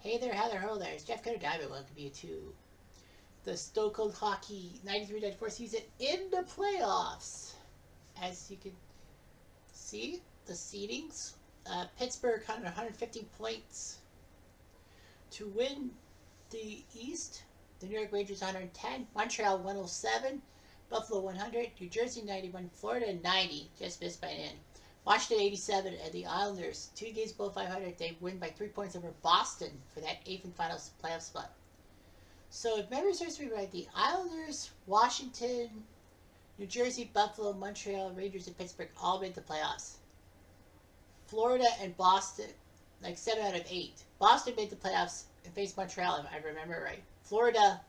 Hey there, Heather, hello there. It's Jeff Cutter Diamond. Welcome you to the Stone Cold Hockey 93-94 season in the playoffs. As you can see, the seedings. Pittsburgh under 150 points to win the East. The New York Rangers 110, Montreal 107, Buffalo 100, New Jersey 91, Florida 90, just missed by an inch. Washington 87, and the Islanders, 2 games below 500. They win by 3 points over Boston for that 8th and final playoff spot. So if memory serves me right, the Islanders, Washington, New Jersey, Buffalo, Montreal, Rangers, and Pittsburgh all made the playoffs. Florida and Boston, like 7 out of 8. Boston made the playoffs and faced Montreal, if I remember right. Florida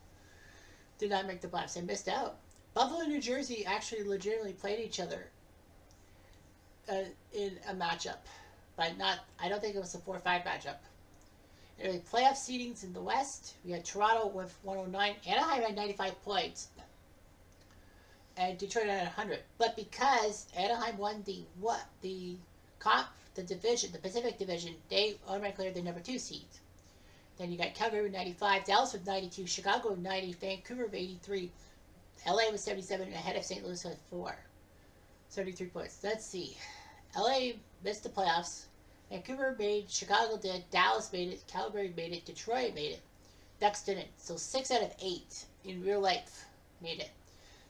did not make the playoffs. They missed out. Buffalo and New Jersey actually legitimately played each other in a matchup, but not. I don't think it was a 4-5 matchup. Anyway, playoff seedings in the West, we had Toronto with 109, Anaheim had 95 points, and Detroit had 100. But because Anaheim won the division, the Pacific Division, they automatically are the number 2 seed. Then you got Calgary with 95, Dallas with 92, Chicago with 90, Vancouver with 83, LA with 77, and ahead of St. Louis with 73 points. Let's see. LA missed the playoffs. Vancouver made, Chicago did, Dallas made it, Calgary made it, Detroit made it. Ducks didn't. So 6 out of 8 in real life made it.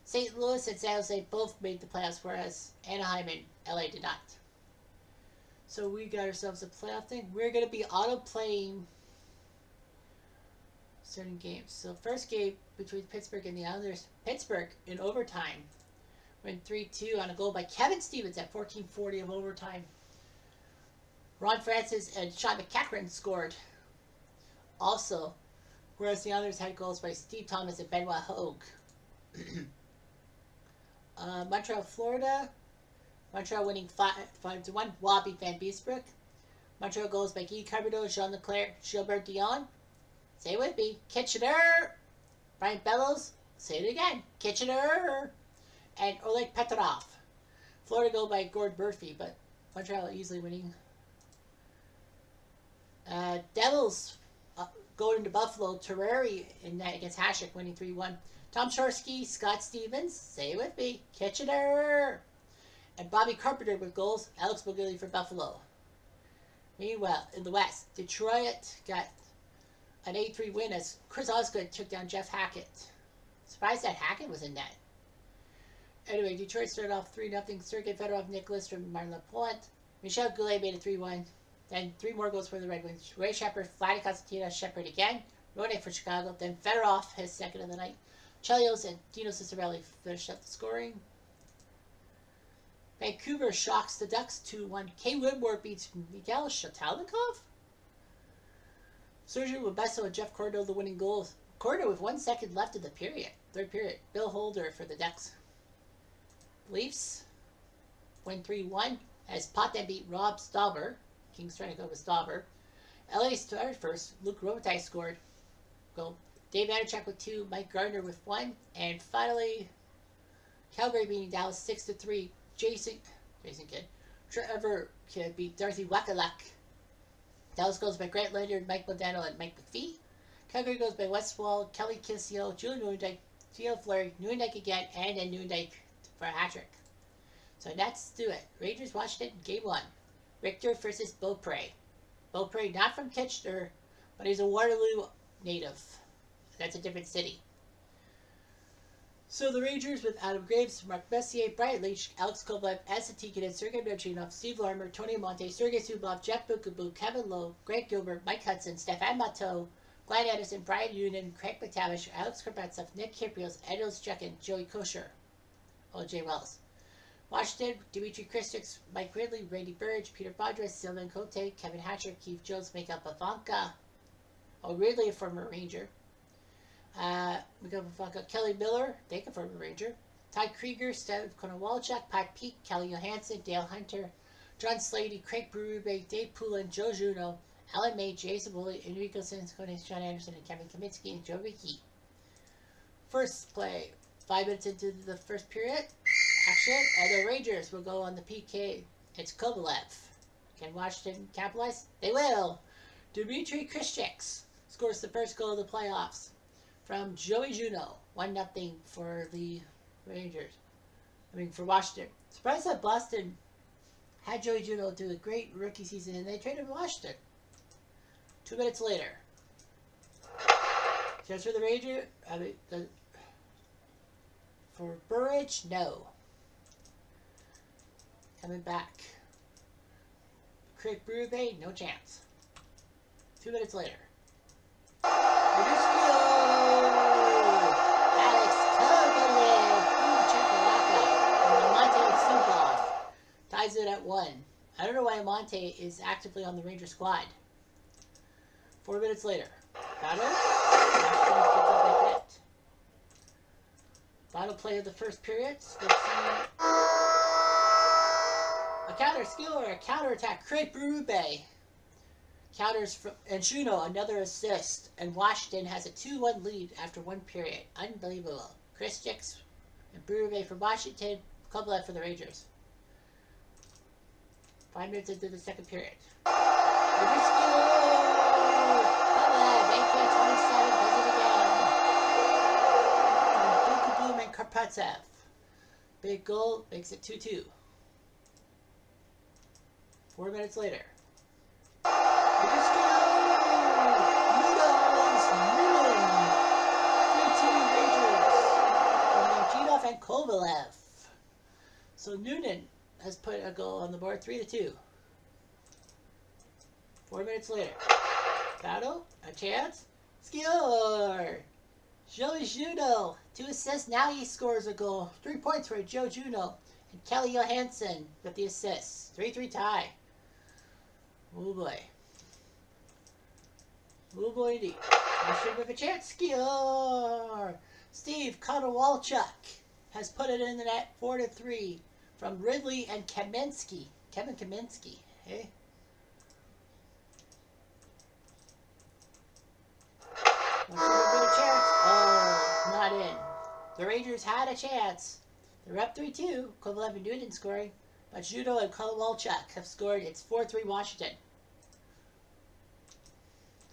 St. Louis and San Jose both made the playoffs, whereas Anaheim and LA did not. So we got ourselves a playoff thing. We're going to be auto-playing certain games. So first game between Pittsburgh and the Islanders. Pittsburgh in overtime went 3-2 on a goal by Kevin Stevens at 14:40 of overtime. Ron Francis and Sean McEachran scored also, whereas the others had goals by Steve Thomas and Benoit Hogue. Montreal, Florida. Montreal winning 5-1. Wabi Van Beesbrook. Montreal goals by Guy Carbineau, Jean Leclerc, Gilbert Dion. Say it with me. Kitchener. Brian Bellows. Say it again. Kitchener. And Oleg Petrov. Florida goal by Gord Murphy, but Montreal easily winning. Devils going into Buffalo. Terrari in that against Hasek winning 3-1. Tom Shorsky, Scott Stevens. Say it with me. Kitchener. And Bobby Carpenter with goals. Alex Mogilny for Buffalo. Meanwhile, in the West, Detroit got an 8-3 win as Chris Osgood took down Jeff Hackett. Surprised that Hackett was in net. Anyway, Detroit started off 3-0. Sergei Fedorov, Nicholas from Martin Lapointe. Michel Goulet made it 3-1. Then 3 more goals for the Red Wings. Ray Shepard, Vladdy Constantino, Shepard again. Rode for Chicago. Then Fedorov, his second of the night. Chelios and Dino Ciccarelli finished up the scoring. Vancouver shocks the Ducks 2-1. Kay Whitmore beats Miguel Shatalnikov. Sergio Webesso and Jeff Cordo the winning goals. Cordo with 1 second left in the period. Third period. Bill Holder for the Ducks. Leafs win 3-1 as Potvin beat Rob Stauber. Kings trying to go with Stauber. LA started first. Luke Robitaille scored. Goal. Dave Vanderchuk with 2. Mike Gardner with 1. And finally, Calgary beating Dallas 6-3. Jason Kidd. Trevor Kidd beat Darcy Wakalak. Dallas goes by Grant Leonard, Mike Modano, and Mike McPhee. Calgary goes by Westwall, Kelly Kissio, Julian Nieuwendyk, Theo Fleury, Nieuwendyk again, and then Nieuwendyk for a hat-trick. So let's do it. Rangers Washington, Game 1. Richter versus Beaupre. Beaupre not from Kitchener, but he's a Waterloo native. That's a different city. So the Rangers with Adam Graves, Mark Messier, Brian Leach, Alex Kovalev, Asa Tikkanen, Sergei Marchinov, Steve Larmer, Tony Monte, Sergei Sublov, Jeff Bukabu, Kevin Lowe, Grant Gilbert, Mike Hudson, Stefan Matteau, Glenn Anderson, Brian Union, Craig McTavish, Alex Karpatsov, Nick Kiprios, Edels Jekin, Joey Kosher, O.J. Wells. Washington, Dimitri Kristics, Mike Ridley, Randy Burge, Peter Badras, Sylvain Cote, Kevin Hatcher, Keith Jones, Miguel Pavanka. Ridley, a former Ranger. Miguel Pavanka, Kelly Miller, they confirmed a Ranger. Ty Krieger, Steve Konowalchuk, Pat Peake, Kelly Johansson, Dale Hunter, John Slady, Craig Berube, Dave Poulin, Joe Juno, Alan May, Jason Woolley, Enrico Sanscones, John Anderson, and Kevin Kaminsky, and Joe Rickey. First play, 5 minutes into the first period. Action, and the Rangers will go on the PK. It's Kovalev. Can Washington capitalize? They will. Dmitry Krishchik scores the first goal of the playoffs from Joey Juneau. 1-0 for the Rangers. For Washington. Surprised that Boston had Joey Juneau do a great rookie season and they traded Washington. 2 minutes later. Just for the Rangers. For Burridge, no. Coming back. Craig Berube, no chance. 2 minutes later. Alex Kovalev, and Monte Subov ties it at 1. I don't know why Monte is actively on the Ranger squad. 4 minutes later. Final play of the first period. A counter skill or a counter attack. Craig Berube counters from, and Juneau another assist, and Washington has a 2-1 lead after 1 period. Unbelievable. Krishchik and Berube for Washington, Kovalev for the Rangers. 5 minutes into the second period. Rangers skill! Kovalev, AK-27, does it again. Bukabum and Karpatsev. Big goal, makes it 2-2. 4 minutes later. Rangers skill! Noodles! Noonan! 3-2 Rangers. From Martinov and Kovalev. So Noonan has put a goal on the board, 3-2. 4 minutes later. Battle, a chance, score! Joey Juneau, 2 assists, now he scores a goal. 3 points for Joe Juneau. And Kelly Johansson with the assists. 3-3 tie. Oh boy. Oh boy indeed. Washington with a chance, score! Steve Kowalczyk has put it in the net, 4-3. From Ridley and Kaminsky. Kevin Kaminsky. Hey? Oh, not in. The Rangers had a chance. They're up 3-2. Kovalev and Noonan scoring. But Juneau and Kowalczyk have scored. It's 4-3 Washington.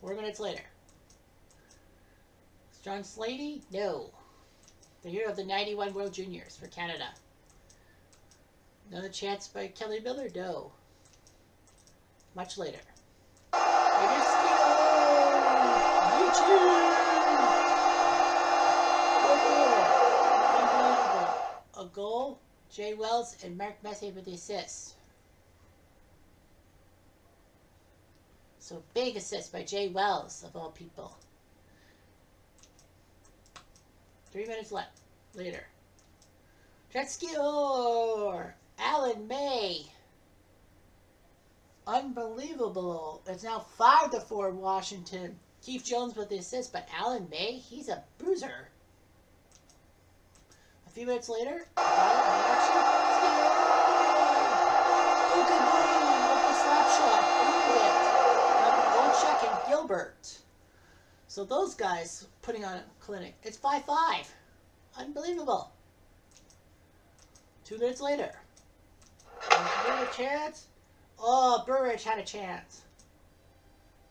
4 minutes later. John Slatey? No. The hero of the 91 World Juniors for Canada. Another chance by Kelly Miller? No. Much later. Rangers skill! Unbelievable. A goal. Jay Wells and Mark Messier with the assist. So big assist by Jay Wells, of all people. 3 minutes later. Tretzky Alan May. Unbelievable. It's now 5-4 Washington. Keith Jones with the assist, but Alan May, he's a bruiser. A few minutes later, and Gilbert. So those guys putting on a clinic. It's 5-5. Unbelievable. 2 minutes later. A chance. Oh, Burridge had a chance.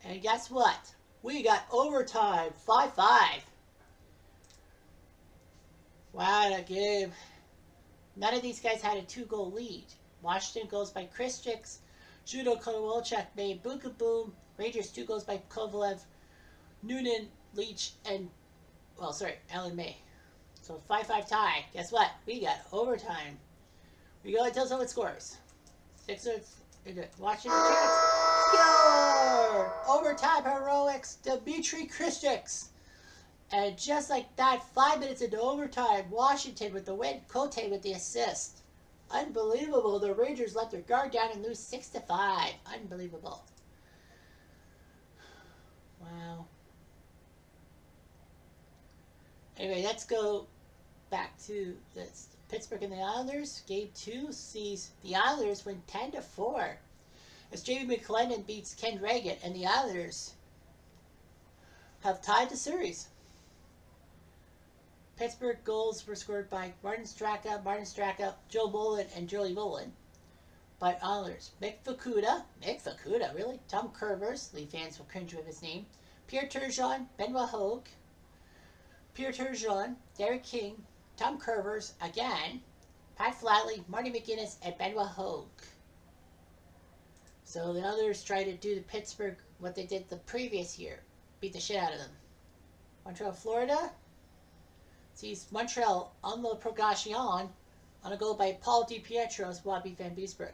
And guess what? We got overtime. 5-5. Wow, that game. None of these guys had a 2-goal lead. Washington goes by Krishchik. Juneau Kowalczyk made Bukaboom. Rangers 2 goals by Kovalev. Noonan, Leach, and, Alan May. So 5-5 tie. Guess what? We got overtime. We go until someone scores. 6 minutes into it. Washington chance. Score! Overtime heroics. Dmitry Krishchik. And just like that, 5 minutes into overtime, Washington with the win. Cote with the assist. Unbelievable. The Rangers let their guard down and lose 6-5. Unbelievable. Wow. Anyway, let's go back to this. Pittsburgh and the Islanders. Game 2 sees the Islanders win 10-4. As Jamie McLennan beats Ken Reagan, and the Islanders have tied the series. Pittsburgh goals were scored by Martin Straka, Joe Bolin, and Joey Bolin. by others. Mick Fukuda, really? Tom Curvers, Leaf fans will cringe with his name. Pierre Turgeon, Benoit Hogue, Pierre Turgeon, Derek King, Tom Curvers, again, Pat Flatley, Marty McGuinness, and Benoit Hogue. So the others try to do to Pittsburgh what they did the previous year. Beat the shit out of them. Montreal, Florida sees Montreal unload Progression on a goal by Paul DiPietro's Bobby Van Beesbrook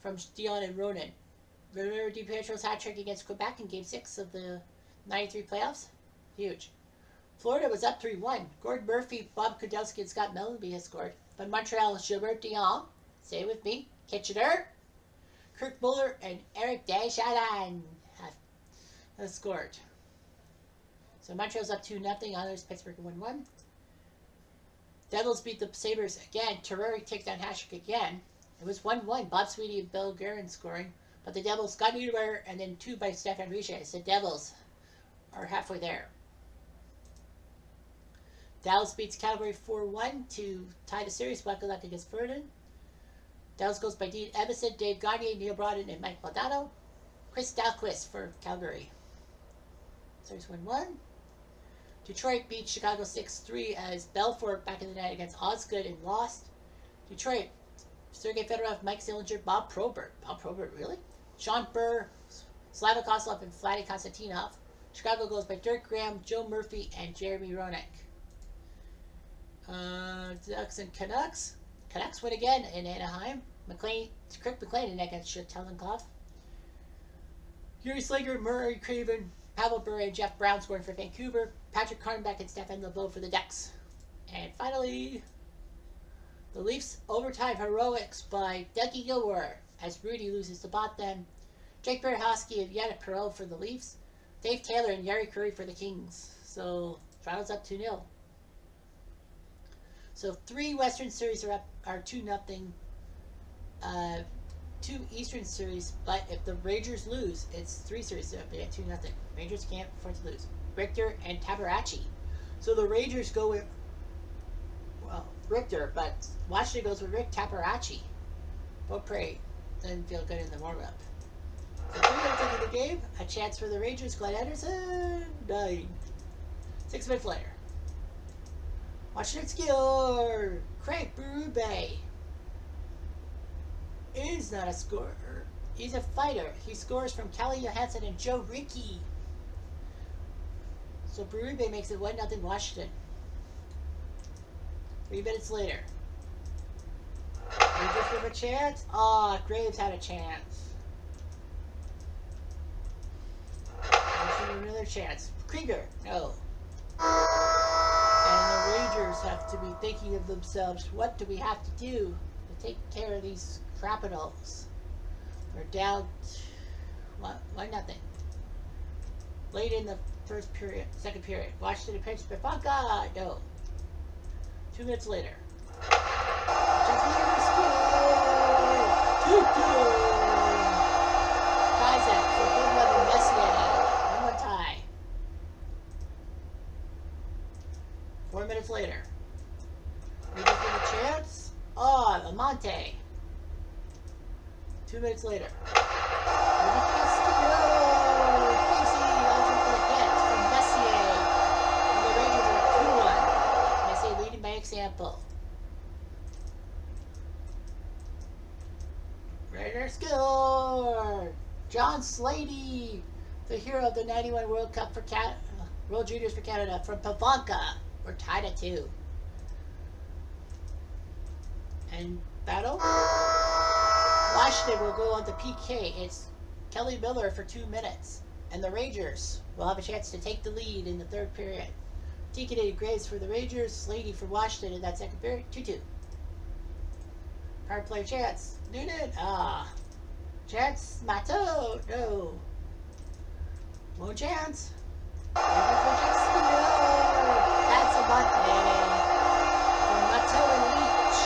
from Dion and Ronan. Remember DiPietro's hat trick against Quebec in Game 6 of the 93 playoffs? Huge. Florida was up 3-1. Gord Murphy, Bob Kudelski, and Scott Mellanby has scored. But Montreal, Gilbert Dion, say it with me, Kitchener, Kirk Muller, and Eric Desjardins have scored. So Montreal's up 2-0. Others, Pittsburgh 1-1. Devils beat the Sabres again. Terreri takes down Hasek again. It was 1-1. Bob Sweetie and Bill Guerin scoring. But the Devils got Niedermayer and then 2 by Stefan Richer. So the Devils are halfway there. Dallas beats Calgary 4-1 to tie the series. Welcome luck against Verdun. Dallas goes by Dean Emerson, Dave Gagne, Neil Broden, and Mike Maldonado. Chris Dahlquist for Calgary. Series 1-1. Detroit beat Chicago 6-3 as Belfort back in the net against Osgood and lost. Detroit, Sergei Fedorov, Mike Sillinger, Bob Probert. Bob Probert, really? Sean Burr, Slava Kozlov, and Vladdy Konstantinov. Chicago goes by Dirk Graham, Joe Murphy, and Jeremy Roenick. Ducks and Canucks. Canucks win again in Anaheim. Kirk McLean against Telenkov. Yuri Slager, Murray Craven, Pavel Bure, and Jeff Brown scoring for Vancouver. Patrick Karnback and Stefan LeBeau for the Ducks. And finally, the Leafs overtime heroics by Dougie Gilroy as Rudy loses to Botman. Jake Berehowski and Yannick Perreault for the Leafs. Dave Taylor and Yari Curry for the Kings. So Toronto's up 2-0. So 3 Western series are 2-0. 2 Eastern series, but if the Rangers lose, it's 3 series up at 2-0. Rangers can't afford to lose. Richter and Tabarachi. So the Rangers go with, well, Richter, but Washington goes with Rick Tabarachi. Beaupre didn't feel good in the warm-up. So 3 minutes into the game, a chance for the Rangers. Glenn Anderson, 9. 6 minutes later. Washington score. Craig Berube is not a scorer. He's a fighter. He scores from Kelly Johansson and Joe Rickey. So Berube makes it 1-0 Washington. 3 minutes later. Rangers have a chance. Graves had a chance. Washington another chance. Krieger, no. And the Rangers have to be thinking of themselves, what do we have to do to take care of these Capitals? They're down 1-0. Late in the second period. Washington and Pittsburgh. Pivonka, no. 2 minutes later. Just score! 2-2! Kazak for Goodwin Messier. 1-1 tie. 4 minutes later. We just get a chance. Amante. 2 minutes later. Example. Raider score! John Slady, the hero of the 91 World Cup for World Juniors for Canada from Pivonka. We're tied at 2. And battle? Washington will go on the PK. It's Kelly Miller for 2 minutes. And the Rangers will have a chance to take the lead in the 3rd period. TKD Graves for the Rangers, Slady for Washington in that 2nd period, 2-2. Power play chance. Noonan, chance, Matto, no. One chance. No. That's a Monte. From Matto and Leach.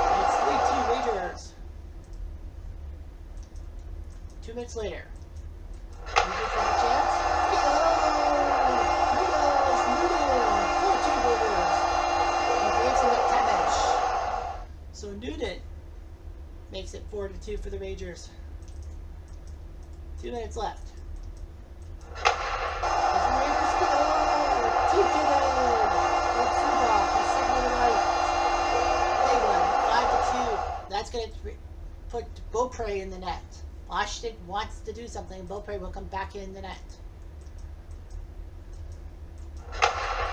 And it's 3-2 Rangers. 2 minutes later. Rangers have a chance. So Noonan makes it 4-3. 5-2 for the Rangers. 2 minutes left. That's going to put Beaupre in the net. Washington wants to do something. Beaupre will come back in the net.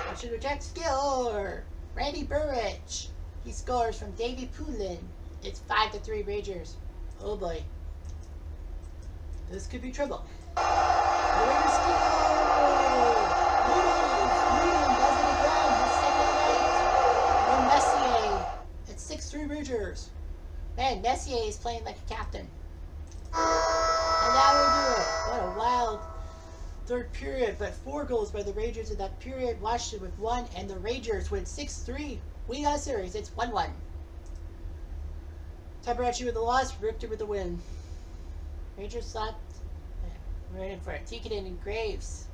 Washington reject score. Randy Burridge. He scores from Davey Poulin. It's 5-3 Rangers. Oh boy. This could be trouble. The Rangers score! Newton does it again. His second night. And Messier. It's 6-3 Rangers. Man, Messier is playing like a captain. And that will do it. What a wild third period. But 4 goals by the Rangers in that period. Washington with 1. And the Rangers win 6-3. We got a series. It's 1-1. Tabaracci with the loss. Richter with the win. Rangers slapped. We're in for it. Tikkanen and Graves.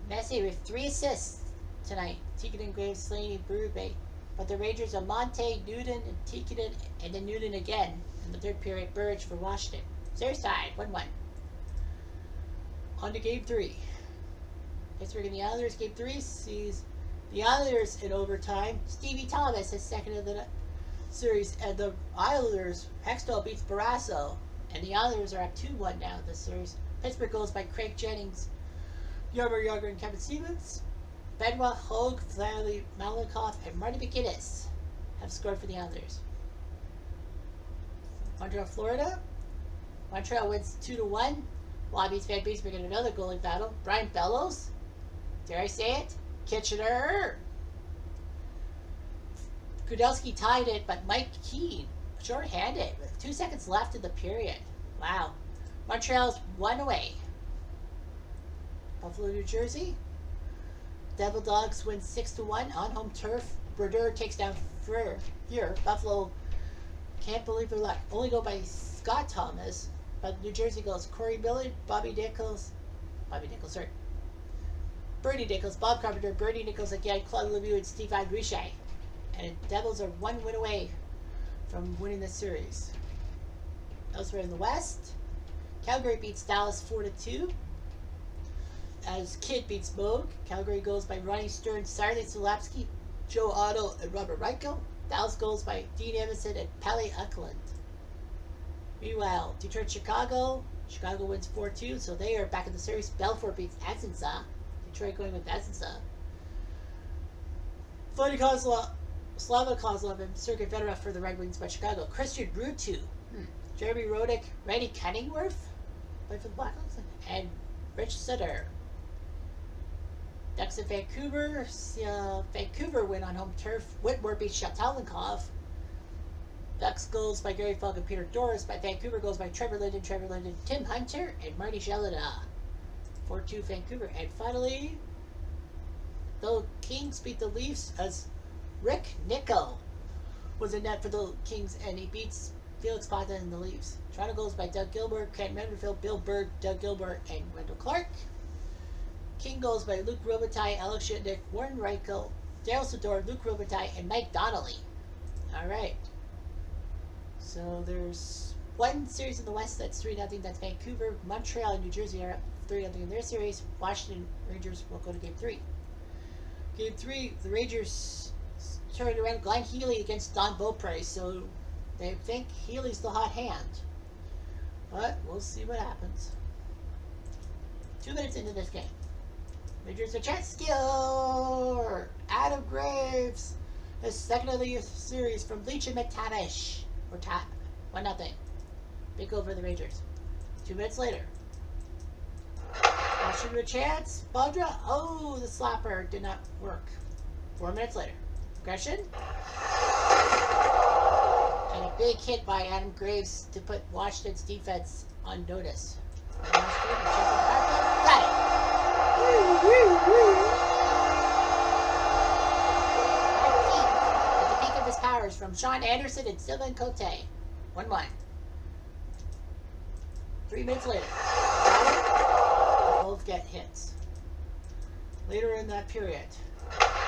Messier with 3 assists tonight. Tikkanen, Graves, Slaney, Berube. But the Rangers are Monte, Newton, and Tikkanen, and then Newton again in the third period. Burridge for Washington. Series tied, 1-1. On to Game 3. Pittsburgh and the Islanders. Game 3 sees the Islanders in overtime. Stevie Thomas is second of the series, and the Islanders, Hextall beats Barrasso, and the Islanders are at 2-1 now in this series. Pittsburgh goes by Craig Jennings, Yarmer Yager, and Kevin Stevens. Benoit, Hogue, Vladimir Malikoff, and Marty McGinnis have scored for the Islanders. Montreal, Florida. Montreal wins 2-1. Wallabies Van Beesburg in another goalie battle. Brian Bellows. Dare I say it? Kitchener. Kudelski tied it, but Mike Keane short-handed with 2 seconds left in the period. Wow. Montreal's 1 away. Buffalo, New Jersey. Devil Dogs win 6-1 on home turf. Brodeur takes down Freer. Here, Buffalo can't believe their luck. Only go by Scott Thomas, but New Jersey goes Corey Millard, Bernie Nichols, Bob Carpenter, Bernie Nichols again, Claude Lemieux, and Steve Richer. And the Devils are 1 win away from winning the series. Elsewhere in the West, Calgary beats Dallas 4-2. As Kidd beats Moog. Calgary goes by Ronnie Stern, Sarli Sulapski, Joe Otto, and Robert Reichel. Dallas goes by Dean Emerson and Pele Uckland. Meanwhile, Detroit, Chicago. Chicago wins 4-2, so they are back in the series. Belfort beats Atsinsa. Detroit going with Atsinsa. Vladimir Kozlov, Slava Kozlov, and Sergei Fedorov for the Red Wings by Chicago. Christian Rutu, Jeremy Rodick, Randy Cunningworth, play for the Blackhawks, and Rich Sutter. Ducks in Vancouver. Vancouver win on home turf. Whitmore beats Shatelenkov. Ducks goals by Gary Falk and Peter Doris. By Vancouver goals by Trevor Linden, Tim Hunter, and Marty Gelada. 4-2 Vancouver. And finally, the Kings beat the Leafs as Rick Nickel was in net for the Kings, and he beats Felix Pata and the Leafs. Toronto goals by Doug Gilbert, Ken Menderfield, Bill Berg, Doug Gilbert, and Wendell Clark. King goals by Luke Robitaille, Alex Shitnick, Warren Reichel, Daryl Sador, Luke Robitaille, and Mike Donnelly. Alright. So there's one series in the West that's 3-0. That's Vancouver. Montreal and New Jersey are up 3-0 in their series. Washington Rangers will go to Game 3. Game 3, the Rangers turned around Glenn Healy against Don Beaupre, so they think Healy's the hot hand. But we'll see what happens. 2 minutes into this game. Rangers a chance score! Adam Graves, his second of the series from Leach and McTavish. Or 1-0. Big goal for the Rangers. 2 minutes later. Washington a chance. Baudra. Oh, the slapper did not work. 4 minutes later. Aggression. And a big hit by Adam Graves to put Washington's defense on notice. Got it. At the peak of his powers from Sean Anderson and Sylvain Cote. 1-1. 3 minutes later. Both get hits. Later in that period.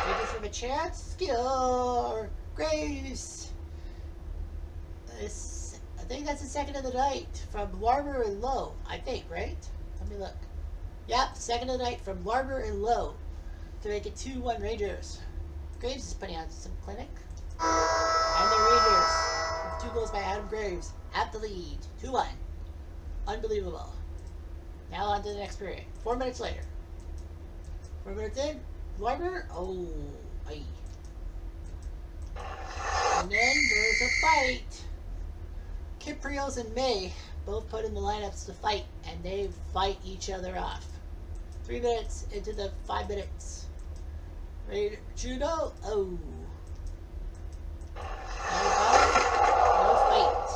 Rangers have a chance. Score! Graves! think that's the second of the night from Larmer and Low. I think, right? Let me look. Yep, second of the night from Larmer and Low to make it 2-1 Rangers. Graves is putting out some clinic. And the Rangers, with 2 goals by Adam Graves, have the lead. 2-1. Unbelievable. Now on to the next period. 4 minutes later. 4 minutes in. Larmer. Oh, aye. And then there's a fight. Kiprios and May both put in the lineups to fight, and they fight each other off. 3 minutes into the 5 minutes. Ready to judo? Oh. No fight.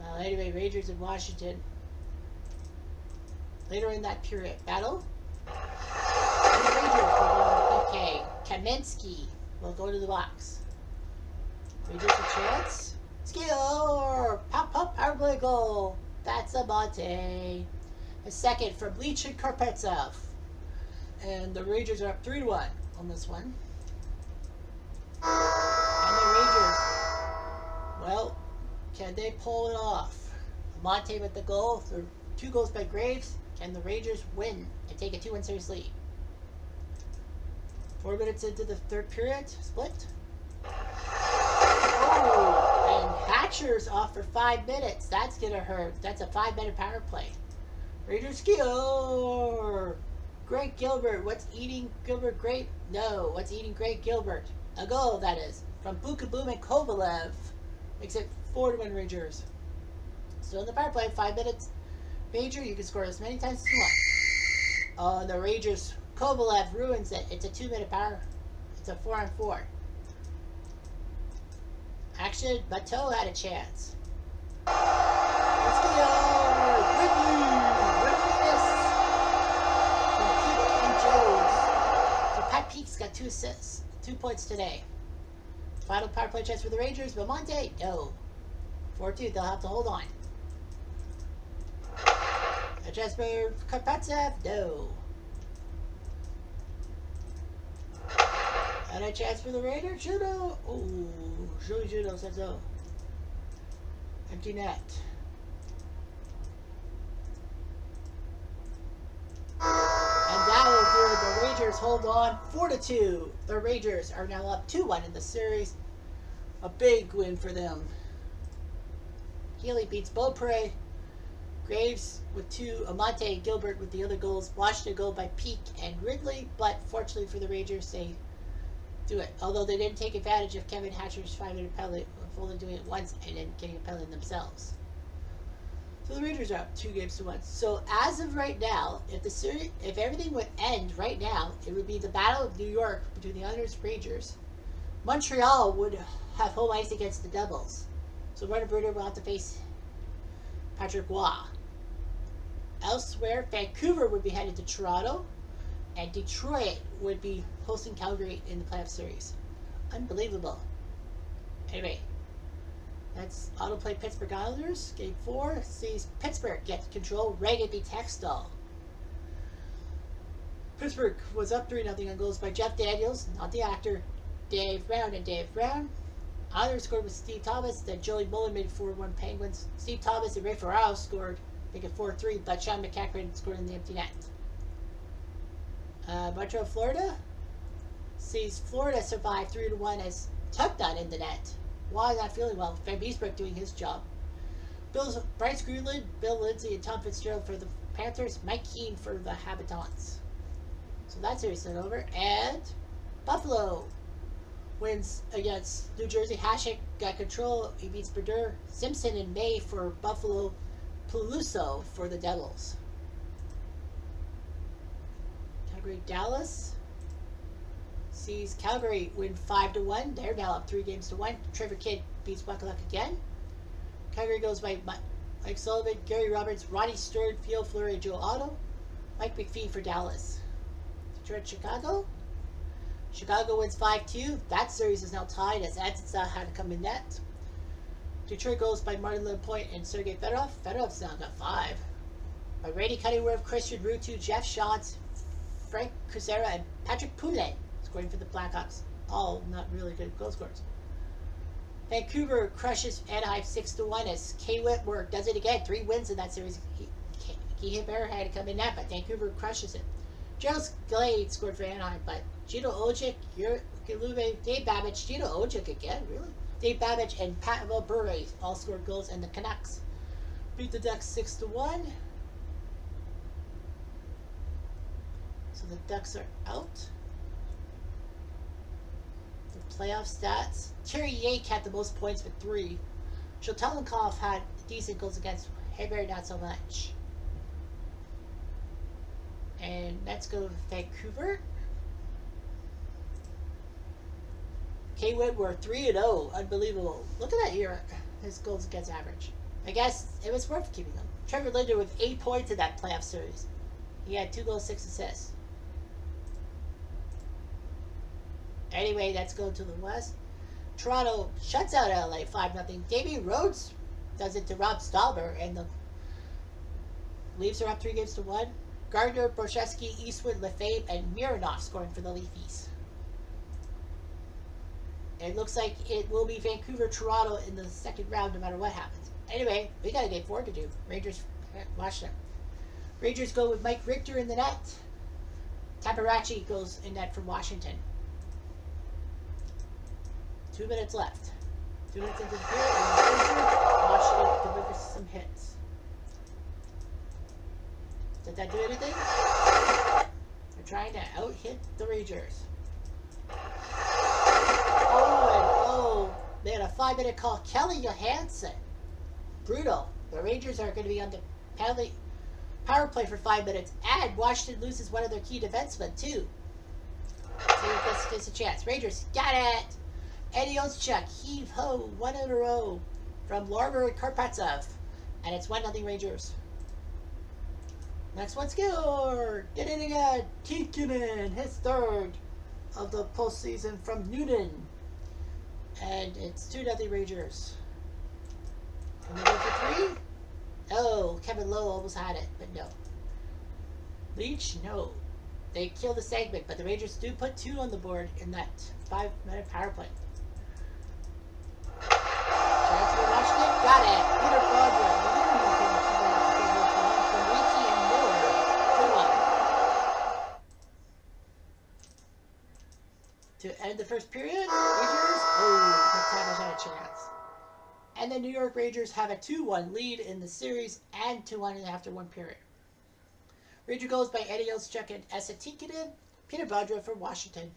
Well, anyway, Rangers in Washington. Later in that period, battle. And the Rangers will go to PK. Kaminsky will go to the box. Rangers a chance. Skill! Pop, pop, power play goal. That's a Monte. A second from Leach and Karpetsov. And the Rangers are up 3-1 on this one. And the Rangers, well, can they pull it off? Monte with the goal. 2 goals by Graves. Can the Rangers win and take a 2-1 series lead? 4 minutes into the third period. Split. Oh, and Hatcher's off for 5 minutes. That's going to hurt. That's a 5-minute power play. Rangers score. Greg Gilbert. What's eating Gilbert great? No. What's eating Greg Gilbert? A goal, that is. From Bukaboom and Kovalev. Makes it 4-1 Rangers. Still in the power play. 5 minutes. Major, you can score as many times as you want. Oh, the Rangers. Kovalev ruins it. It's a 2-minute power. It's a 4-on-4. Action. Bateau had a chance. Let's go! So Pat Peake's got 2 assists, 2 points today. Final power play chance for the Rangers. Belmonte, no. 4-2, they'll have to hold on. A chance for Karpetsev, no. And a chance for the Raiders, Judo. Oh, Joey Judo says so. Empty net. And that will do it. The Rangers hold on 4-2. The Rangers are now up 2-1 in the series. A big win for them. Healy beats Beaupre. Graves with 2. Amante and Gilbert with the other goals. Washington goal by Peake and Ridley. But fortunately for the Rangers, they do it. Although they didn't take advantage of Kevin Hatcher's 5-minute penalty, only doing it once and then getting a penalty themselves. So the Rangers are up 2-1. So as of right now, if everything would end right now, it would be the Battle of New York between the Islanders and Rangers. Montreal would have home ice against the Devils. So Martin Brodeur will have to face Patrick Roy. Elsewhere, Vancouver would be headed to Toronto, and Detroit would be hosting Calgary in the playoff series. Unbelievable. Anyway, that's autoplay Pittsburgh Islanders. Game 4 sees Pittsburgh get control. Reagan beats Hextall. Pittsburgh was up 3-0 on goals by Jeff Daniels, not the actor, Dave Brown and Dave Brown. Islanders scored with Steve Thomas. Then Joey Mullen made 4-1 Penguins. Steve Thomas and Ray Ferraro scored, making 4-3, but Sean McCaffrey scored in the empty net. Montreal, Florida sees Florida survive 3-1 as Tugnutt in the net. Why not feeling well? Van Beesbrook doing his job. Bryce Greenland, Bill Lindsay, and Tom Fitzgerald for the Panthers. Mike Keane for the Habitants. So that series is over. And Buffalo wins against New Jersey. Hasek got control. He beats Brodeur. Simpson and May for Buffalo. Peluso for the Devils. Calgary, Dallas sees Calgary win 5-1. They're now up 3-1. Trevor Kidd beats Wakaluk again. Calgary goes by Mike Sullivan, Gary Roberts, Ronnie Stern, Theo Fleury, Joe Otto. Mike McPhee for Dallas. Detroit, Chicago. Chicago wins 5-2. That series is now tied as Atkinson had to come in net. Detroit goes by Martin Lapointe and Sergei Fedorov. Fedorov's now got 5. By Randy Cunningworth, Christian Rutu, Jeff Shantz, Frank Cusera, and Patrick Poulet scoring for the Blackhawks. All not really good goal scorers. Vancouver crushes Anaheim 6-1 as K. Whitworth does it again. 3 wins in that series. He Bear had to come in that, but Vancouver crushes it. Gerald Glade scored for Anaheim, but Gino Ojic, Galube, Dave Babbage, Gino Ojic again, really? Dave Babbage and Pavel Bure all scored goals, and the Canucks beat the Ducks 6-1. So the Ducks are out. The playoff stats. Terry Yake had the most points with 3. Sheltelenkov had decent goals against. Hebert not so much. And let's go to Vancouver. K. Whitworth 3-0. Unbelievable. Look at that year. His goals against average. I guess it was worth keeping him. Trevor Linder with 8 points in that playoff series. He had 2 goals, 6 assists. Anyway, let's go to the West. Toronto shuts out LA 5-0. Damian Rhodes does it to Rob Stauber, and the Leafs are up 3-1. Gardner, Borshevsky, Eastwood, Lefebvre, and Mironov scoring for the Leafs. It looks like it will be Vancouver-Toronto in the second round no matter what happens. Anyway, we got a game 4 to do. Rangers, watch them. Rangers go with Mike Richter in the net. Taparachi goes in net for Washington. 2 minutes left. 2 minutes into the period, and Washington delivers some hits. Did that do anything? They're trying to out-hit the Rangers. They had a 5-minute call. Kelly Johansson. Brutal. The Rangers are going to be on the power play for 5 minutes, and Washington loses one of their key defensemen, too. So this gets a chance. Rangers got it! Eddie Oshchuk, heave ho, 1 in a row from Larmer and Karpatsev. And it's 1-0 Rangers. Next one scored! Did it again! Kikkonen, his 3rd of the postseason from Noonan. And it's 2-0 Rangers. Can we go for 3? Oh, Kevin Lowe almost had it, but no. Leach, no. They kill the segment, but the Rangers do put 2 on the board in that 5-minute power play. Chance for Washington, got it! Peter Baudry. From Ricky and Miller. 2-1. To end the first period, Rangers, McTavish had a chance. And the New York Rangers have a 2-1 lead in the series and 2-1 after 1 period. Ranger goals by Eddie Oshchuk and Esa Tikkanen. Peter Baudry for Washington.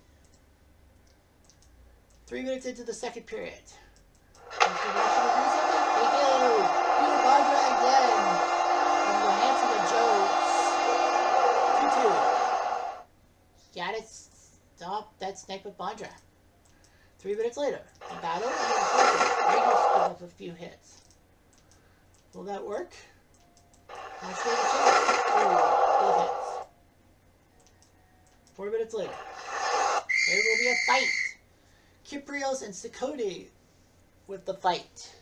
3 minutes into the second period. Does Washington do something? They do! Peter Baudry again. From Johansson and Jones. 2-2. Got it. Stop that snipe of Baudry. 3 minutes later, the battle and the Rangers give up a few hits. Will that work? Watch the chance. Both hits. 4 minutes later, there will be a fight. Kyprios and Cicote with the fight.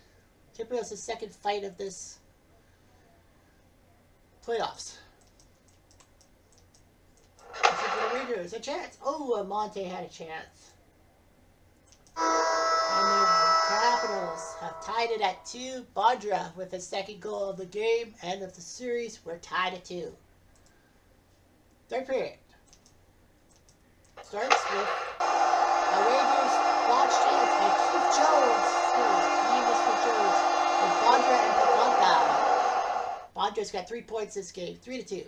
Kyprios' second fight of this playoffs. For the Rangers, a chance. Oh, Monte had a chance. And the Capitals have tied it at 2. Baudry with his second goal of the game and of the series. We're tied at 2. Third period. Starts with a Rangers launch chance by Keith Jones. Mr. Jones with Baudry and Pavelka. Baudry's got 3 points this game. 3-2.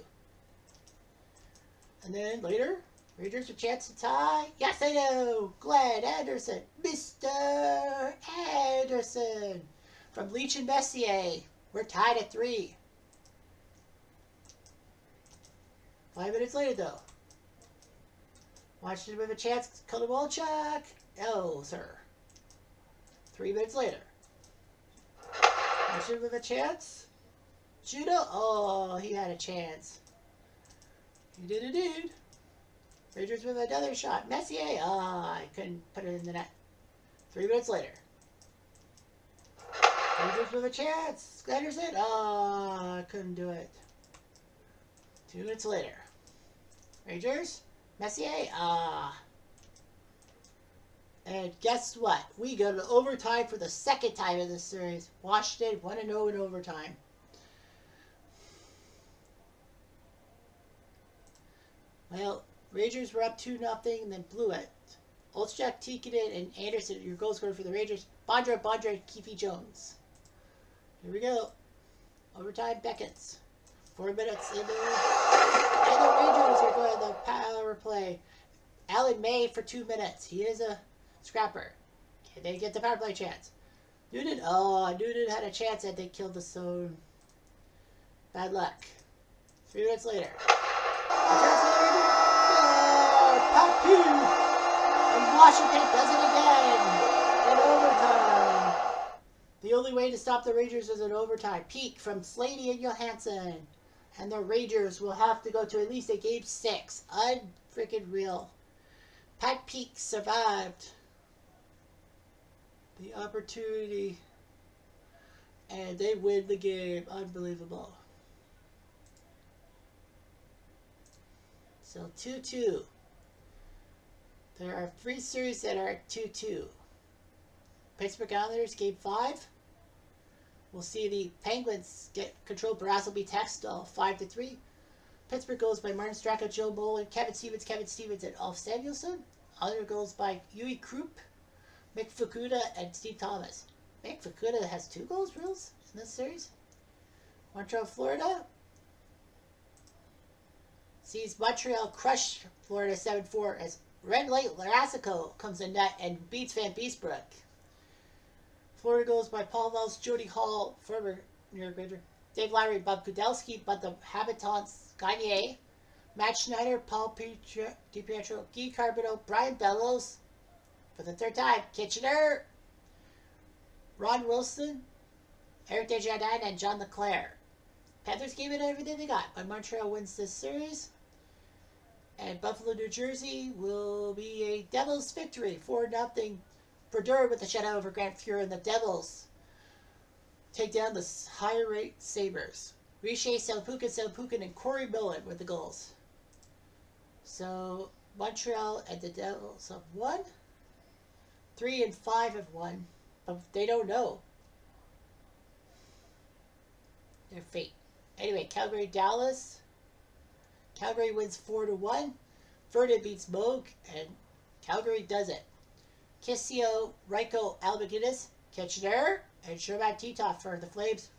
And then later, Rangers a chance to tie. Yes, I know. Glenn Anderson. Mr. Anderson. From Leach and Messier. We're tied at 3. 5 minutes later, though. Washington with a chance. Kolowalchuk. Oh, sir. 3 minutes later. Washington with a chance. Judo. Oh, he had a chance. He did. Rangers with another shot. Messier. I couldn't put it in the net. 3 minutes later. Rangers with a chance. Anderson. I couldn't do it. 2 minutes later. Rangers. Messier. And guess what? We go to overtime for the second time in this series. Washington 1-0 in overtime. Well, Rangers were up 2-0 and then blew it. Olszak, Tikkanen, and Anderson, your goal scorer for the Rangers. Bondra, Keefe Jones. Here we go. Overtime, Beckett's. 4 minutes into and the Rangers are going to the power play. Alan May for 2 minutes. He is a scrapper. Can they get the power play chance? Newton had a chance and they killed the zone. Bad luck. 3 minutes later. And Washington does it again in overtime. The only way to stop the Rangers is in overtime. Peak from Slaney and Johansson. And the Rangers will have to go to at least a game 6. Unfreaking real. Pat Peak survived the opportunity. And they win the game. Unbelievable. So 2-2. There are 3 series that are 2-2. Pittsburgh Islanders, Game 5. We'll see the Penguins get control. Barrasso beats Hextall 5-3. Pittsburgh goes by Martin Straka, Joe Bolin, Kevin Stevens, and Ulf Samuelsson. Other goals by Yui Krupp, Mick Fukuda, and Steve Thomas. Mick Fukuda has 2 goals, Reels, in this series. Montreal, Florida sees Montreal crush Florida 7-4 as Red Light Larasico comes in net and beats Van Beesbrook. Florida goes by Paul Wells, Jody Hall, former New York Ranger, Dave Lowry, Bob Kudelski, but the Habitants, Gagne, Matt Schneider, Paul DiPietro, Guy Carbino, Brian Bellows, for the 3rd time, Kitchener, Ron Wilson, Eric Desjardins, and John LeClaire. Panthers gave it everything they got, but Montreal wins this series. And Buffalo, New Jersey will be a Devils victory, 4-0. Brodeur with the shutout over Grant Fuhrer, and the Devils take down the higher rate Sabres. Richer, Selpukin, and Corey Millen with the goals. So Montreal and the Devils have won. 3 and 5 have won, but they don't know their fate. Anyway, Calgary, Dallas. Calgary wins 4-1. Vernon beats Moog, and Calgary does it. Kissio, Reiko, Albaginis, Kitchener, and Sherman Titoff for the Flames.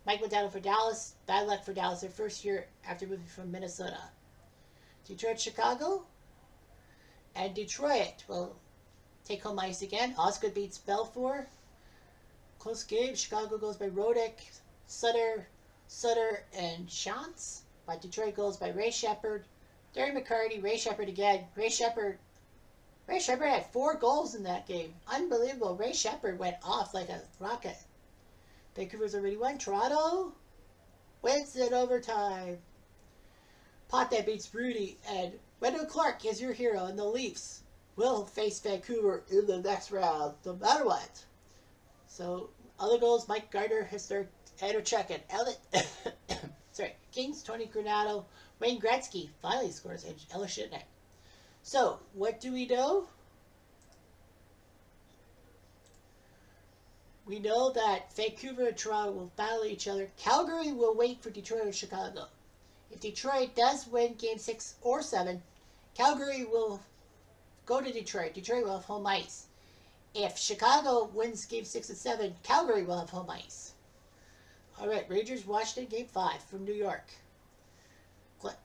Mike Modano for Dallas. Bad luck for Dallas, their first year after moving from Minnesota. Detroit, Chicago. And Detroit will take home ice again. Osgood beats Belfour. Close game. Chicago goes by Rodick, Sutter, and Shantz. But Detroit goes by Ray Shepard, Darren McCarty, Ray Shepard again. Ray Shepard had 4 goals in that game. Unbelievable. Ray Shepard went off like a rocket. Vancouver's already won. Toronto wins in overtime. Potvin beats Rudy, and Wendell Clark is your hero, and the Leafs will face Vancouver in the next round, no matter what. So, other goals, Mike Gardner, historic, Andrew Chuck, and Elliot. Kings, Tony Granado, Wayne Gretzky finally scores, and Ella Shitnick. So, what do we know? We know that Vancouver and Toronto will battle each other. Calgary will wait for Detroit or Chicago. If Detroit does win Game 6 or 7, Calgary will go to Detroit. Detroit will have home ice. If Chicago wins Game 6 and 7, Calgary will have home ice. All right, Rangers, Washington, Game 5 from New York.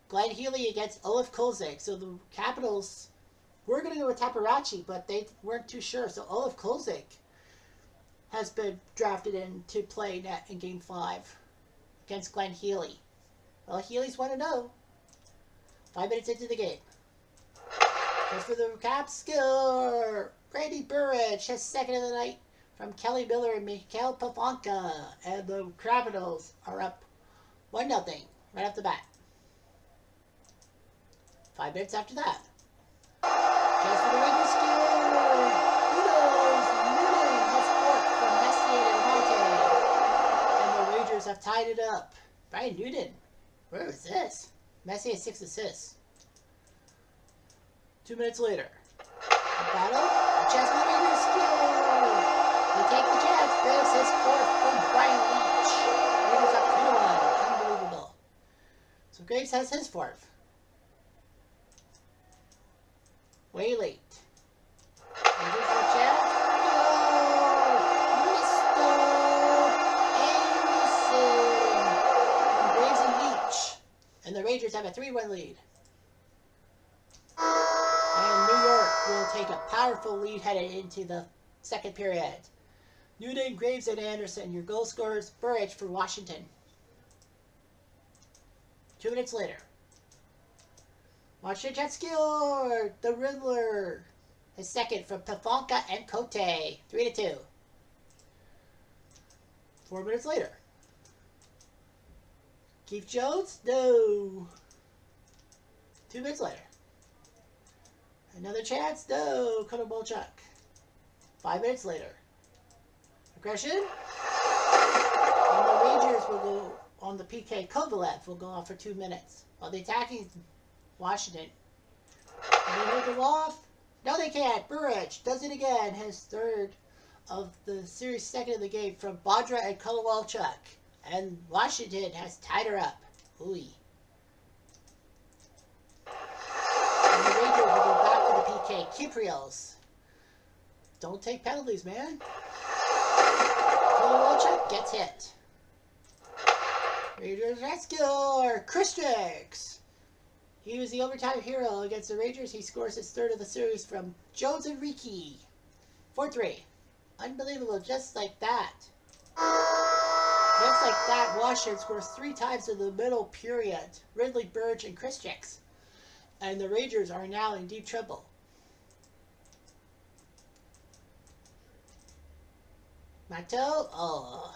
Glenn Healy against Olaf Kolzig. So the Capitals were going to go with Taparachi, but they weren't too sure. So Olaf Kolzig has been drafted in to play net in Game 5 against Glenn Healy. Well, Healy's 1-0. 5 minutes into the game. As for the Caps score, Randy Burridge has 2nd of the night from Kelly Miller and Mikhail Pavanka. And the Capitals are up 1-0 right off the bat. 5 minutes after that. Just for the Rangers score, Kudos, Newton has 4 from Messier and Monte. And the Rangers have tied it up. Brian Newton, where is this? Messier has 6 assists. 2 minutes later. The battle, a chance for the Graves his fourth from Brian Leach. Rangers up 2-1. Unbelievable. So Graves has his fourth. Way late. Rangers have a chance. And the Rangers have a 3-1 lead. And New York will take a powerful lead headed into the second period. Newton, Graves, and Anderson, your goal scorers. Burridge for Washington. 2 minutes later. Washington has scored! The Riddler. His second from Pafonka and Cote. 3-2. 4 minutes later. Keith Jones? No. 2 minutes later. Another chance? No. Connor Bolchuk. 5 minutes later. Aggression? And the Rangers will go on the PK. Kovalev will go off for 2 minutes. While the attacking Washington. Can they move them off? No, they can't. Burridge does it again. His third of the series, second of the game from Badra and Kolowalchuk. And Washington has tied her up. Ooh. And the Rangers will go back to the PK. Kiprios. Don't take penalties, man. Kolowalchuk gets hit. Rangers rescue. Christians. He was the overtime hero against the Rangers. He scores his third of the series from Jones and Ricci. 4-3. Unbelievable, just like that. Just like that, Washington scores 3 times in the middle period. Ridley, Burge, and Christians. And the Rangers are now in deep trouble. Mato? Oh.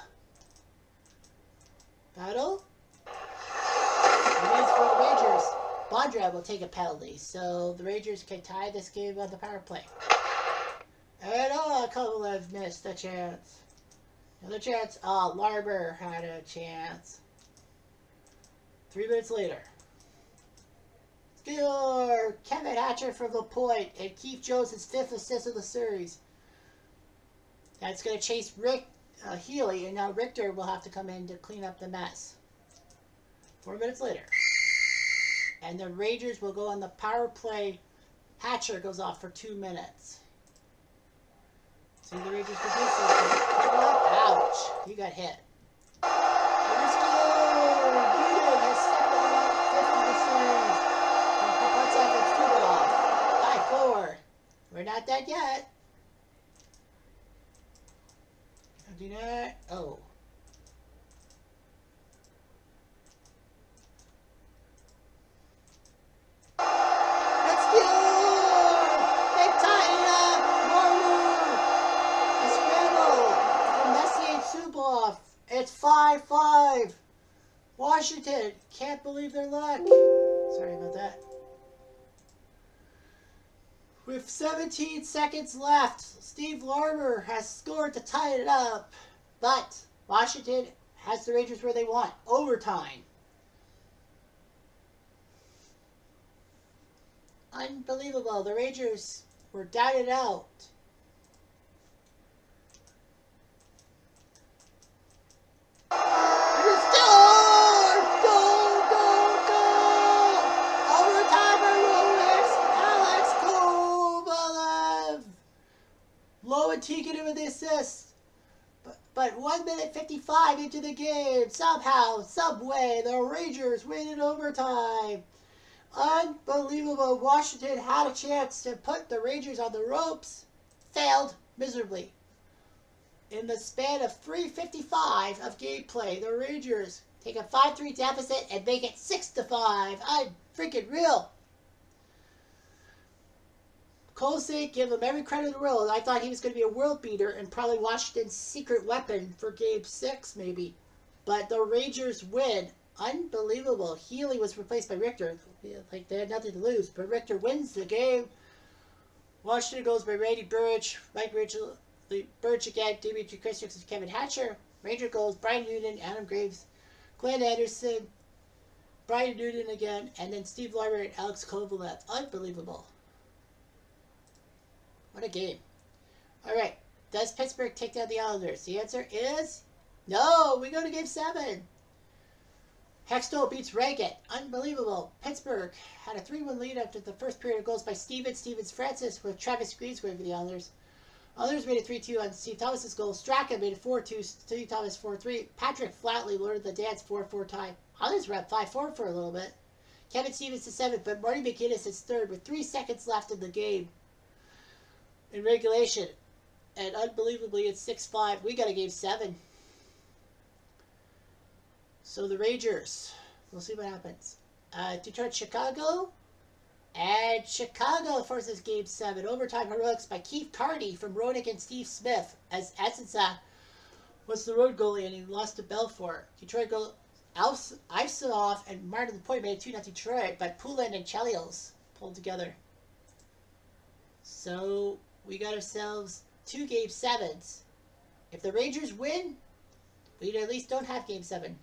Battle? It is for the Rangers. Bondra will take a penalty, so the Rangers can tie this game on the power play. And Kovalev missed a chance. Another chance. Oh, Larber had a chance. 3 minutes later. Score! Kevin Hatcher from the point, and Keith Jones his 5th assist of the series. That's going to chase Rick Healy, and now Richter will have to come in to clean up the mess. 4 minutes later. And the Rangers will go on the power play. Hatcher goes off for 2 minutes. See the Rangers can do something. Ouch! He got hit. Rangers score! Newton has stepped on 50 the series. And Kapotzev and Stubov. 5-4. We're not dead yet. Do that. Oh. Let's go! They tie it up! Marley! A scramble from Messier and Subov. It's 5-5. Washington can't believe their luck. Sorry about that. With 17 seconds left, Steve Larmer has scored to tie it up. But Washington has the Rangers where they want. Overtime. Unbelievable. The Rangers were down and out. Ticket with the assist, but 1 minute 55 into the game, somehow, someway, the Rangers win in overtime. Unbelievable. Washington had a chance to put the Rangers on the ropes, failed miserably. In the span of 3:55 of gameplay, the Rangers take a 5-3 deficit and make it 6-5. I'm freaking real. Kolosik, give him every credit in the world. I thought he was going to be a world beater and probably Washington's secret weapon for Game 6, maybe. But the Rangers win. Unbelievable. Healy was replaced by Richter. Like, they had nothing to lose. But Richter wins the game. Washington goes by Randy Burridge, Mike Ridgel, Burridge again, Dimitri Christians, and Kevin Hatcher. Ranger goes Brian Newton, Adam Graves, Glenn Anderson, Brian Newton again, and then Steve Larmer and Alex Kovalev. Unbelievable. What a game. All right. Does Pittsburgh take down the Islanders? The answer is no. We go to Game 7. Hextall beats Reagan. Unbelievable. Pittsburgh had a 3-1 lead after the first period of goals by Stevens Francis with Travis Greensway for the Islanders. Others made it 3-2 on Steve Thomas's goal. Straka made it 4-2. Steve Thomas 4-3. Patrick Flatley lured the dance 4-4 tie. Others were up 5-4 for a little bit. Kevin Stevens is 7th, but Marty McInnes is 3rd with 3 seconds left in the game in regulation. And unbelievably, it's 6-5. We got a Game 7. So the Rangers, we'll see what happens. Detroit, Chicago. And Chicago forces Game 7. Overtime heroics by Keith Carney from Roenick and Steve Smith, as Essensa was the road goalie and he lost to Belfort. Detroit goal Ivsanov and Martin Point made it 2-0 Detroit, but Poulin and Chelios pulled together. So we got ourselves 2 Game 7s. If the Rangers win, we at least don't have Game 7.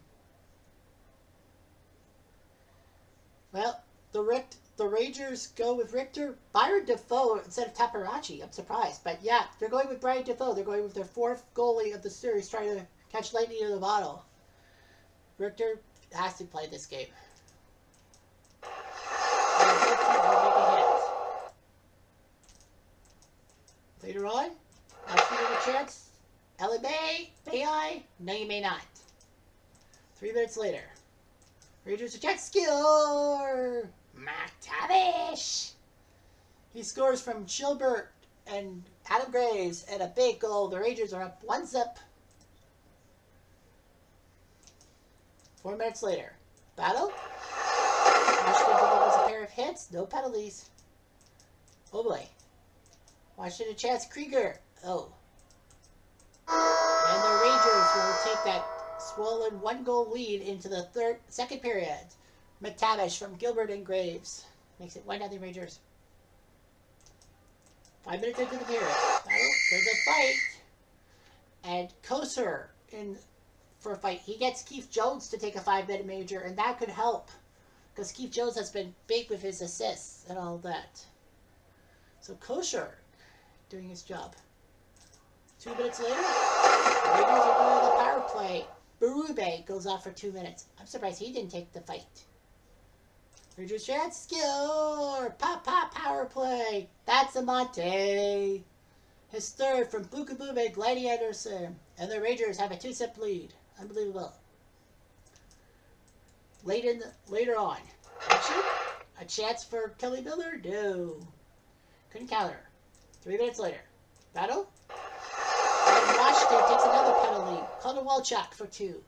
Well, the Rangers go with Richter, Byron Defoe instead of Taparachi. I'm surprised. But yeah, they're going with Brian Defoe. They're going with their 4th goalie of the series, trying to catch lightning in the bottle. Richter has to play this game. And both teams will make a hit. Later on, I'll see you a chance. Ellie may I? No, you may not. 3 minutes later. Rangers attack score! McTavish! He scores from Gilbert and Adam Graves and a big goal. The Rangers are up 1-0. 4 minutes later. Battle. Washington delivers a pair of hits. No penalties. Oh boy. Washington chance Krieger. Oh. And the Rangers will take that swollen 1-goal lead into the second period. McTavish from Gilbert and Graves makes it 1-0 Rangers. 5 minutes into the period. There's a fight. And Koser in for a fight. He gets Keith Jones to take a 5-minute major, and that could help. Because Keith Jones has been big with his assists and all that. So Koser doing his job. 2 minutes later, Rangers are going to the power play. Berube goes off for 2 minutes. I'm surprised he didn't take the fight. Rangers chance, score! Power play. That's Amante. His 3rd from Bukaboom and Glady Anderson. And the Rangers have a 2-0 lead. Unbelievable. Later on. Action? A chance for Kelly Miller? No. Couldn't counter. 3 minutes later. Battle? And Washington takes another penalty. Connor Walchuk for 2.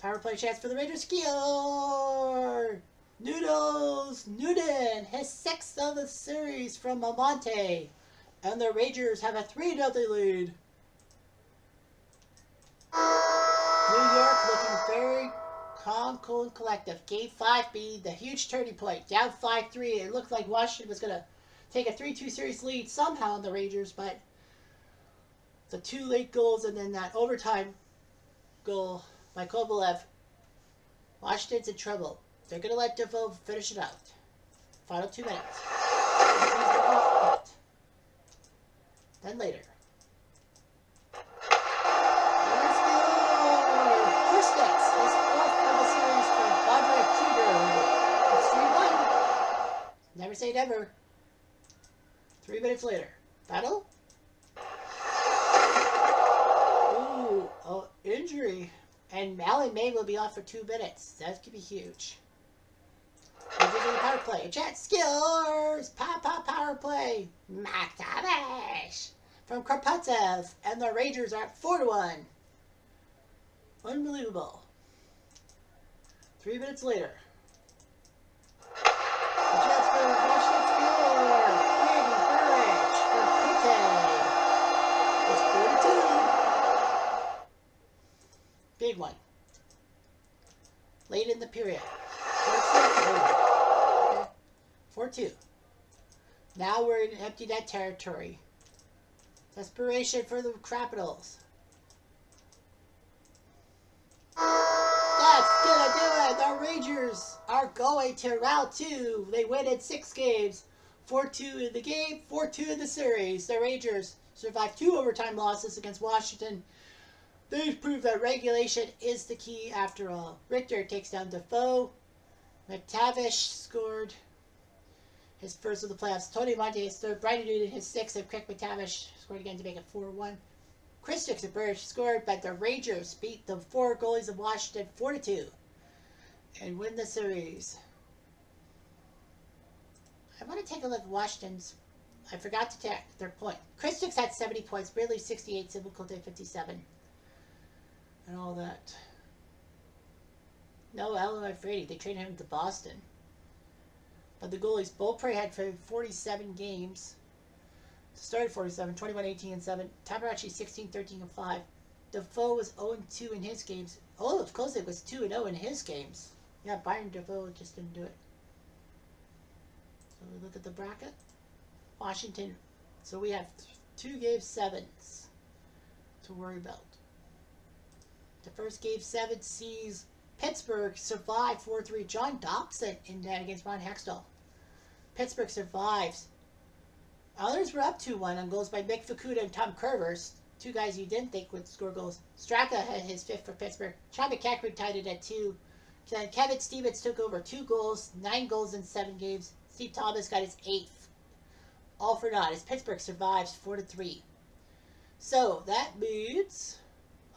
Power play chance for the Rangers. Score! Noodles Newton, his 6th of the series from Amante. And the Rangers have a 3-0 lead. New York looking very calm, cool, and collective. Game 5B, the huge turning point. Down 5-3. It looked like Washington was going to take a 3-2 series lead somehow on the Rangers, but the 2 late goals and then that overtime goal by Kovalev. Washington's in trouble. They're going to let Defoe finish it out. Final 2 minutes. Then later. His 4th of the series from Andre Krieger. It's 3-1. Never say never. 3 minutes later. Battle? Ooh, oh, injury. And Alan May will be off for 2 minutes. That could be huge. Rangers in the power play. A chance. Scores! Power play. McTavish from Karpatsev. And the Rangers are at 4-1. Unbelievable. 3 minutes later. A chance for Washington score. Brady Burridge from Pute. It's 4-2. Big one. Late in the period. 4-2. Now we're in empty net territory. Desperation for the Capitals. That's gonna do it! The Rangers are going to round 2. They win in 6 games. 4-2 in the game, 4-2 in the series. The Rangers survived 2 overtime losses against Washington. They've proved that regulation is the key after all. Richter takes down Defoe. McTavish scored his first of the playoffs. Tony Monte his third. Brian Newton his sixth. And Craig McTavish scored again to make it 4-1. Chris Dixon scored, but the Rangers beat the 4 goalies of Washington 4-2 and win the series. I want to take a look at Washington's. I forgot to check their point. Chris Dixon had 70 points. Ridley 68. Simon Cote 57. And all that. No, Alan Frady. They traded him to Boston. But the goalies, Beaupre had 47 games. Started 47, 21, 18, and 7. Tabarachi 16, 13, and 5. Defoe was 0-2 in his games. Oh, of course it was 2-0 in his games. Yeah, Byron Defoe just didn't do it. So we look at the bracket. Washington. So we have 2 game 7s to worry about. The first game 7 sees Pittsburgh survive 4-3. John Dobson in that against Ron Hextall. Pittsburgh survives. Others were up 2-1 on goals by Mick Fukuda and Tom Curvers. 2 guys you didn't think would score goals. Straka had his 5th for Pittsburgh. Sean McCaffrey tied it at 2. Then Kevin Stevens took over 2 goals, 9 goals in 7 games. Steve Thomas got his 8th. All for naught as Pittsburgh survives 4-3. So that means,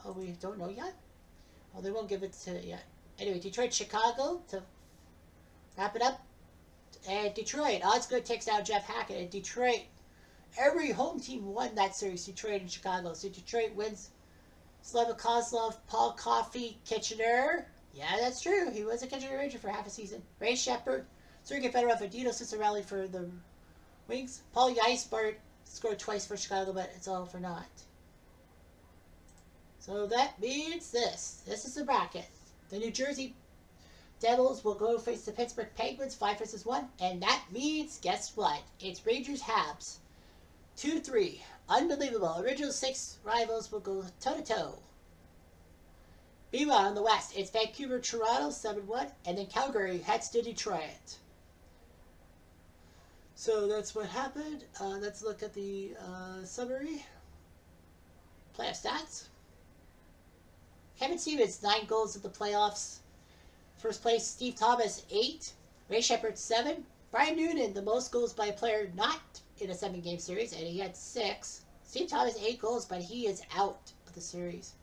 oh, we don't know yet. Oh, they won't give it to it yet. Anyway, Detroit, Chicago to wrap it up. And Detroit, Osgood takes down Jeff Hackett. And Detroit, every home team won that series, Detroit and Chicago. So Detroit wins. Slava Kozlov, Paul Coffey, Kitchener. Yeah, that's true. He was a Kitchener Ranger for half a season. Ray Shepard, Sergei Fedorov, and Dino Ciccarelli for the Wings. Paul Ysebaert scored twice for Chicago, but it's all for naught. So that means this. This is the bracket. The New Jersey Devils will go face the Pittsburgh Penguins 5-1. And that means, guess what? It's Rangers Habs 2-3. Unbelievable. Original 6 rivals will go toe-to-toe. Meanwhile, in the West, it's Vancouver, Toronto 7-1. And then Calgary heads to Detroit. So that's what happened. Let's look at the summary. Playoff stats. Kevin Stevens, 9 goals in the playoffs. First place, Steve Thomas, 8. Ray Shepard, 7. Brian Noonan, the most goals by a player not in a 7-game series, and he had 6. Steve Thomas, 8 goals, but he is out of the series.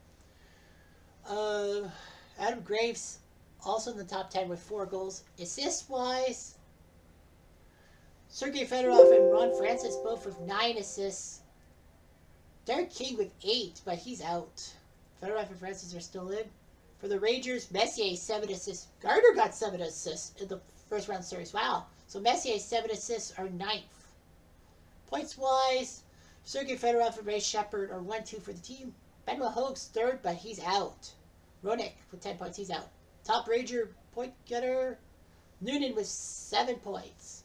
Adam Graves, also in the top 10 with 4 goals. Assist-wise, Sergei Fedorov and Ron Francis both with 9 assists. Derek King with 8, but he's out. Fedorov and Francis are still in. For the Rangers, Messier 7 assists. Gardner got 7 assists in the first round series. Wow. So Messier's 7 assists are 9th. Points-wise, Sergei Fedorov and Ray Shepard are 1-2 for the team. Benoit Hogue's 3rd, but he's out. Roenick with 10 points, he's out. Top Ranger point getter, Noonan with 7 points.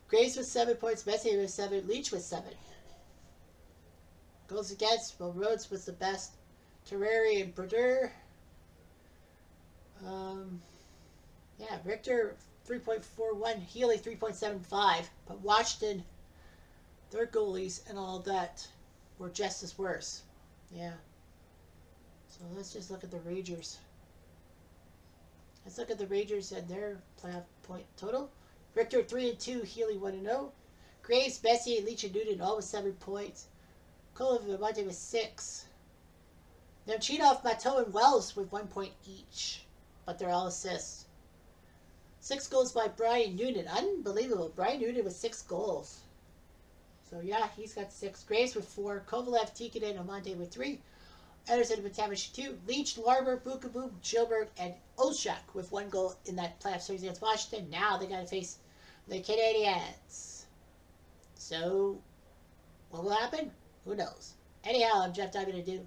Graves with 7 points, Messier with 7, Leach with 7. Goals against, well, Rhodes was the best. Terrari and Brodeur. Yeah, Richter 3.41, Healy 3.75. But Washington, their goalies and all that were just as worse. Yeah. So let's just look at the Rangers. Let's look at the Rangers and their playoff point total. Richter 3-2, Healy 1-0. Graves, Messier, Leach, and Newton all with 7 points. Kovalev and Monte with 6. Nemchinov, Matteau, and Wells with 1 point each. But they're all assists. 6 goals by Brian Noonan. Unbelievable. Brian Noonan with 6 goals. So yeah, he's got 6. Graves with 4. Kovalev, Tikkanen, and Monte with 3. Anderson with Tamish 2. Leach, Larber, Bukaboom, Gilbert, and Oshak with 1 goal in that playoff series against Washington. Now they got to face the Canadiens. So, what will happen? Who knows? Anyhow, I'm Jeff Diamond.